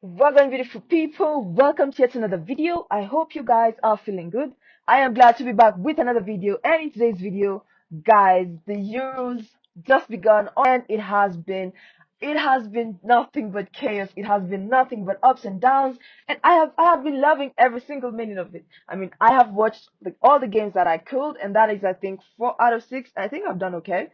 Welcome, beautiful people. Welcome to yet another video. I hope you guys are feeling good. I am glad to be back with another video. And in today's video, guys, the Euros just begun and it has been nothing but chaos. It has been nothing but ups and downs. And I have been loving every single minute of it. I mean, I have watched all the games that I could, and that is, I think, 4 out of 6. I think I've done okay,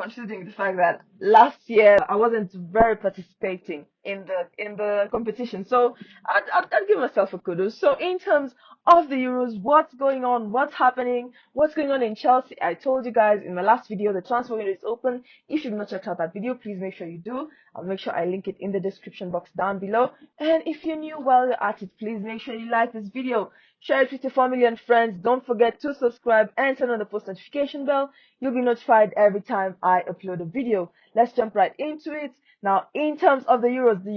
considering the fact that last year I wasn't very participating in the competition. So I'd give myself a kudos. So in terms of the Euros, what's going on? What's happening? What's going on in Chelsea? I told you guys in my last video the transfer window is open. If you've not checked out that video, please make sure you do. I'll make sure I link it in the description box down below. And if you're new while you're at it, please make sure you like this video. Share it with your family and friends. Don't forget to subscribe and turn on the post notification bell. You'll be notified every time I upload a video. Let's jump right into it. Now, in terms of the Euros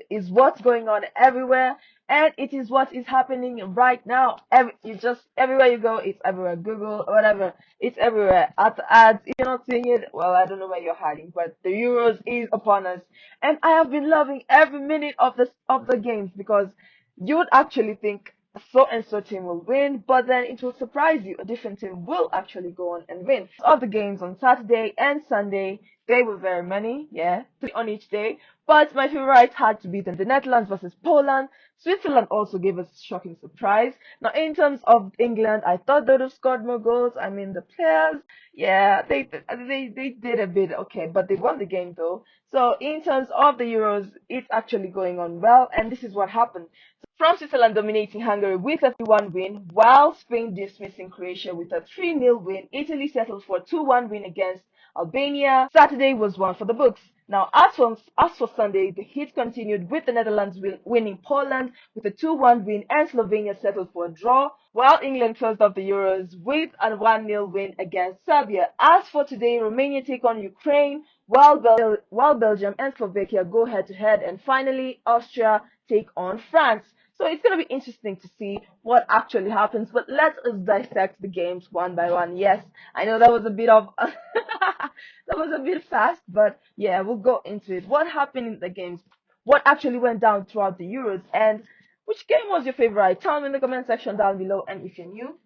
is what's going on everywhere, and it is what is happening right now. Everywhere you go, it's everywhere. Google, whatever, it's everywhere. At the ads, if you're not seeing it, well, I don't know where you're hiding, but the Euros is upon us, and I have been loving every minute of the games because you would actually think so and so team will win, but then it will surprise you. A different team will actually go on and win. Of the games on Saturday and Sunday, they were very many, yeah, 3 on each day. But my favorite had to be the Netherlands versus Poland. Switzerland also gave us a shocking surprise. Now, in terms of England, I thought they would have scored more goals. I mean, the players, yeah, they did a bit okay, but they won the game though. So, in terms of the Euros, it's actually going on well, and this is what happened. From Switzerland dominating Hungary with a 3-1 win, while Spain dismissing Croatia with a 3-0 win, Italy settled for a 2-1 win against Albania. Saturday was one for the books. Now, as for Sunday, the heat continued with the Netherlands winning Poland with a 2-1 win, and Slovenia settled for a draw, while England closed off the Euros with a 1-0 win against Serbia. As for today, Romania take on Ukraine, while Belgium and Slovakia go head to head, and finally Austria take on France. So it's going to be interesting to see what actually happens, but let us dissect the games one by one. Yes, I know that was a bit of that was a bit fast, but yeah, we'll go into it. What happened in the games? What actually went down throughout the Euros, and which game was your favorite? Tell me in the comment section down below, and if you're new,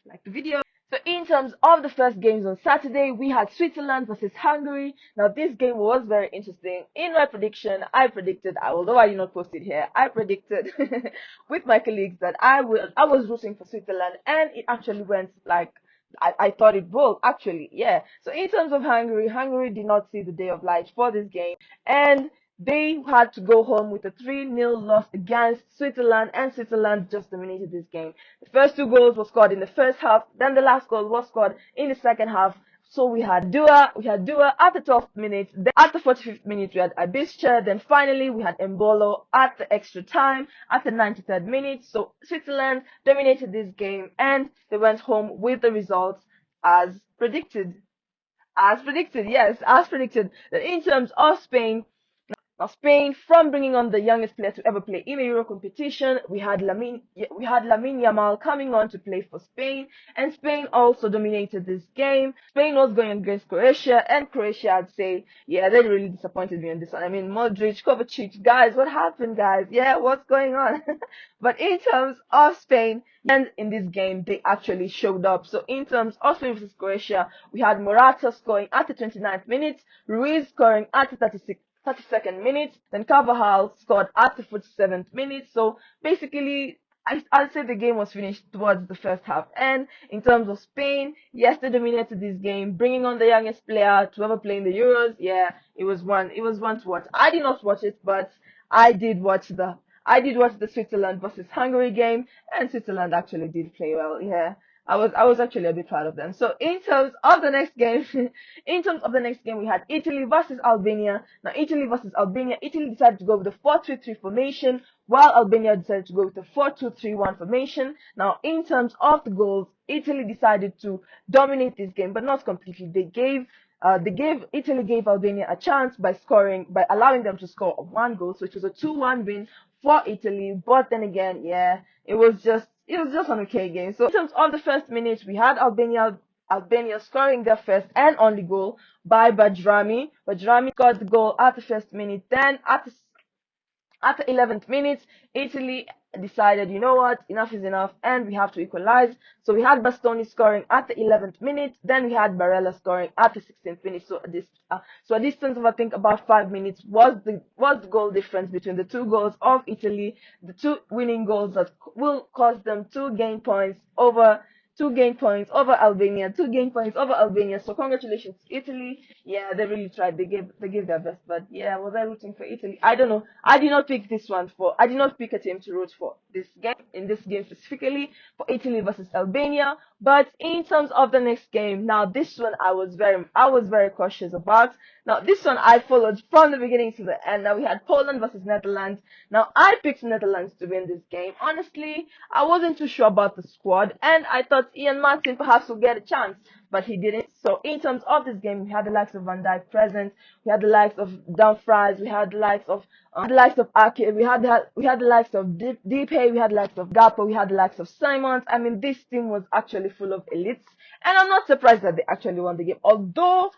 like the video. So in terms of the first games on Saturday, we had Switzerland versus Hungary. Now this game was very interesting. In my prediction, I predicted, although I did not post it here, I predicted with my colleagues that I was rooting for Switzerland, and it actually went like I thought it would actually, yeah. So in terms of Hungary did not see the day of light for this game, and they had to go home with a 3-0 loss against Switzerland, and Switzerland just dominated this game. The first two goals were scored in the first half, then the last goal was scored in the second half. So we had Dua at the 12th minute, then at the 45th minute we had Abischa, then finally we had Embolo at the extra time at the 93rd minute. So Switzerland dominated this game, and they went home with the results as predicted. As predicted, yes, as predicted. In terms of Spain, now, Spain, from bringing on the youngest player to ever play in a Euro competition, we had Lamine Yamal coming on to play for Spain, and Spain also dominated this game. Spain was going against Croatia, and Croatia, I'd say, yeah, they really disappointed me on this one. I mean, Modric, Kovacic, guys, what happened, guys? Yeah, what's going on? But in terms of Spain, and in this game, they actually showed up. So in terms of Spain versus Croatia, we had Morata scoring at the 29th minute, Ruiz scoring at the 32nd minute, then Carvajal scored at the 47th minute. So basically, I'd say the game was finished towards the first half. And in terms of Spain, yes, they dominated this game, bringing on the youngest player to ever play in the Euros. Yeah, it was one to watch. I did not watch it, but I did watch the I did watch the Switzerland versus Hungary game, and Switzerland actually did play well. Yeah, I was actually a bit proud of them. So in terms of the next game, we had Italy versus Albania. Now Italy versus Albania, Italy decided to go with the 4-3-3 formation, while Albania decided to go with the 4-2-3-1 formation. Now in terms of the goals, Italy decided to dominate this game, but not completely. Italy gave Albania a chance by allowing them to score one goal, so it was a 2-1 win for Italy. But then again, yeah, it was just an okay game. So in terms of the first minute, we had Albania scoring their first and only goal by Bajrami. Bajrami scored the goal at the first minute. Then At the 11th minute, Italy decided, you know what, enough is enough, and we have to equalize. So we had Bastoni scoring at the 11th minute, then we had Barella scoring at the 16th minute. So a distance of I think about 5 minutes was the goal difference between the two goals of Italy, the two winning goals that will cost them two gain points over Albania, 2 gain points over Albania. So congratulations to Italy. Yeah, they really tried. They gave their best. But yeah, was I rooting for Italy? I don't know. I did not pick a team to root for this game, in this game specifically, for Italy versus Albania. But in terms of the next game, now this one I was very cautious about. Now this one I followed from the beginning to the end. Now we had Poland versus Netherlands. Now I picked Netherlands to win this game. Honestly, I wasn't too sure about the squad, and I thought Ian Martin perhaps would get a chance, but he didn't. So in terms of this game, we had the likes of Van Dijk present, we had the likes of Dumfries, we had the likes of Ake, we had the likes of Depe, we had the likes of Gapo, we had the likes of Simons. I mean, this team was actually full of elites, and I'm not surprised that they actually won the game. Although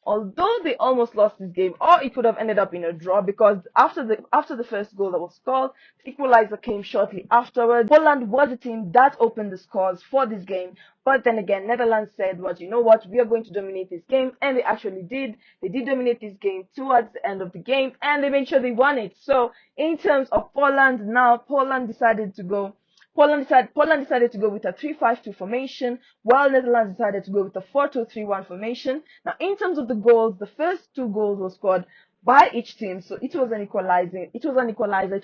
although they almost lost this game, or it could have ended up in a draw, because after the first goal that was scored, the equalizer came shortly afterwards. Poland was the team that opened the scores for this game, but then again, Netherlands said, "What, you know what? We are going to dominate this game," and they actually did. They did dominate this game towards the end of the game, and they made sure they won it. So in terms of Poland, now Poland decided to go with a 3-5-2 formation, while Netherlands decided to go with a 4-2-3-1 formation. Now, in terms of the goals, the first two goals were scored by each team, so it was an equalizer. It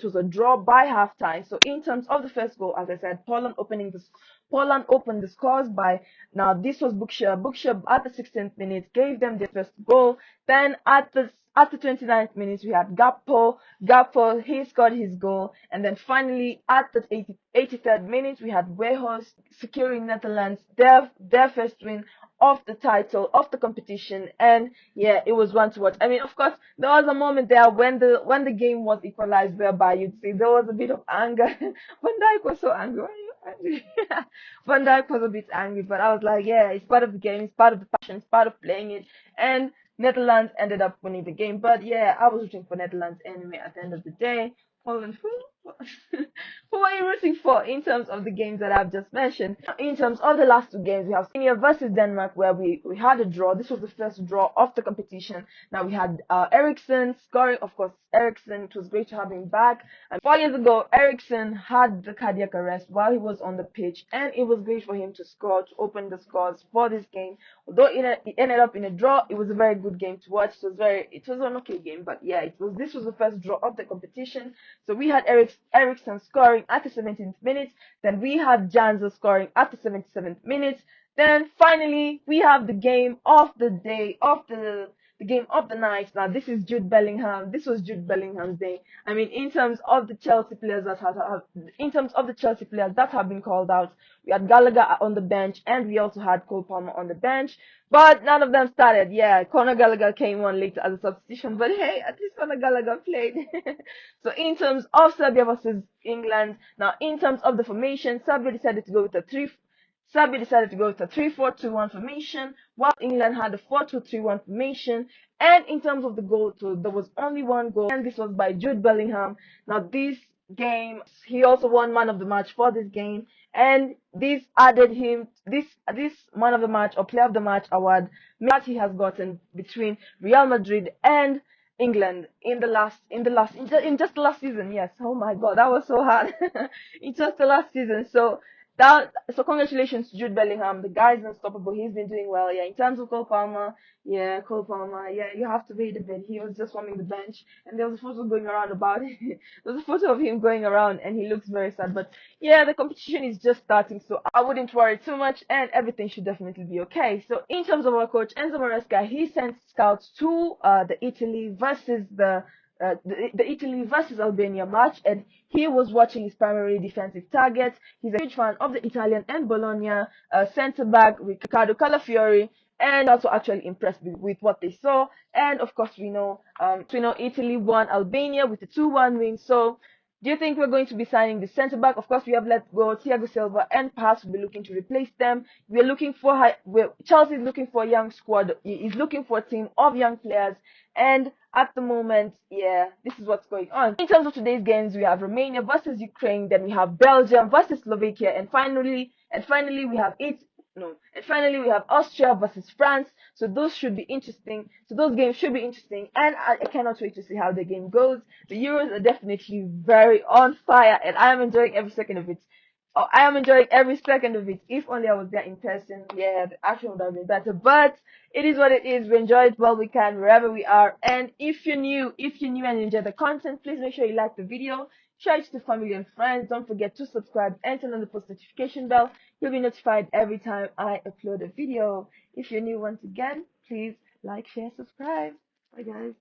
was a draw by halftime. So, in terms of the first goal, as I said, Poland opened the scores by, now this was Bookshare. Bookshare at the 16th minute gave them their first goal. Then at the 29th minute, we had Gakpo, he scored his goal. And then finally, at the 83rd minute, we had Weghorst securing Netherlands their first win of the title, of the competition. And yeah, it was one to watch. I mean, of course, there was a moment there when the game was equalized, whereby you'd see there was a bit of anger. Van Dijk was so angry. Why are you angry? Van Dijk was a bit angry, but I was like, yeah, it's part of the game, it's part of the passion, it's part of playing it. And Netherlands ended up winning the game. But yeah, I was rooting for Netherlands anyway at the end of the day. Poland, who are you rooting for in terms of the games that I've just mentioned? In terms of the last two games, we have Slovenia versus Denmark, where we had a draw. This was the first draw of the competition. Now we had Eriksson scoring, of course, Eriksson. It was great to have him back. And 4 years ago, Eriksson had the cardiac arrest while he was on the pitch, and it was great for him to score, to open the scores for this game. Although it ended up in a draw, it was a very good game to watch. It was an okay game, but yeah, this was the first draw of the competition. So we had Eriksson scoring at the 17th minute. Then we had Janza scoring at the 77th minute. Then finally we have the game of the day, the game of the night. Now this is Jude Bellingham. This was Jude Bellingham's day. I mean, in terms of the Chelsea players that have been called out, we had Gallagher on the bench, and we also had Cole Palmer on the bench. But none of them started. Yeah, Conor Gallagher came on later as a substitution, but hey, at least Conor Gallagher played. So in terms of Serbia versus England, now in terms of the formation, Serbia decided to go with a 3-4-2-1 formation, while England had a 4-2-3-1 formation. And in terms of the goal, too, there was only one goal, and this was by Jude Bellingham. Now, this game, he also won man of the match for this game, and this added him this man of the match or player of the match award that he has gotten between Real Madrid and England in just the last season. Yes, oh my God, that was so hard. In just the last season. So congratulations to Jude Bellingham. The guy's unstoppable. He's been doing well. Yeah, in terms of Cole Palmer, yeah, you have to wait a bit. He was just warming the bench, and there was a photo going around about it. There was a photo of him going around, and he looks very sad. But yeah, the competition is just starting, so I wouldn't worry too much, and everything should definitely be okay. So in terms of our coach Enzo Maresca, he sent scouts to the Italy versus Albania match, and he was watching his primary defensive targets. He's a huge fan of the Italian and Bologna centre back Riccardo Calafiori, and also actually impressed with what they saw. And of course, we know Italy won Albania with a 2-1 win. So Do you think we're going to be signing the centre back? Of course, we have let go Thiago Silva, and perhaps we'll be looking to replace them. We're looking for Chelsea is looking for a young squad. Is looking for a team of young players, and at the moment, yeah, this is what's going on. In terms of today's games, we have Romania versus Ukraine, then we have Belgium versus Slovakia, and finally we have it. No, and finally we have Austria versus France. So those should be interesting. So those games should be interesting, and I cannot wait to see how the game goes. The Euros are definitely very on fire, and I am enjoying every second of it. Oh, I am enjoying every second of it. If only I was there in person, yeah, the action would have been better. But it is what it is. We enjoy it while we can, wherever we are. And if you're new and you enjoy the content, please make sure you like the video, share it to family and friends. Don't forget to subscribe and turn on the post notification bell. You'll be notified every time I upload a video. If you're new once again, please like, share, subscribe. Bye guys.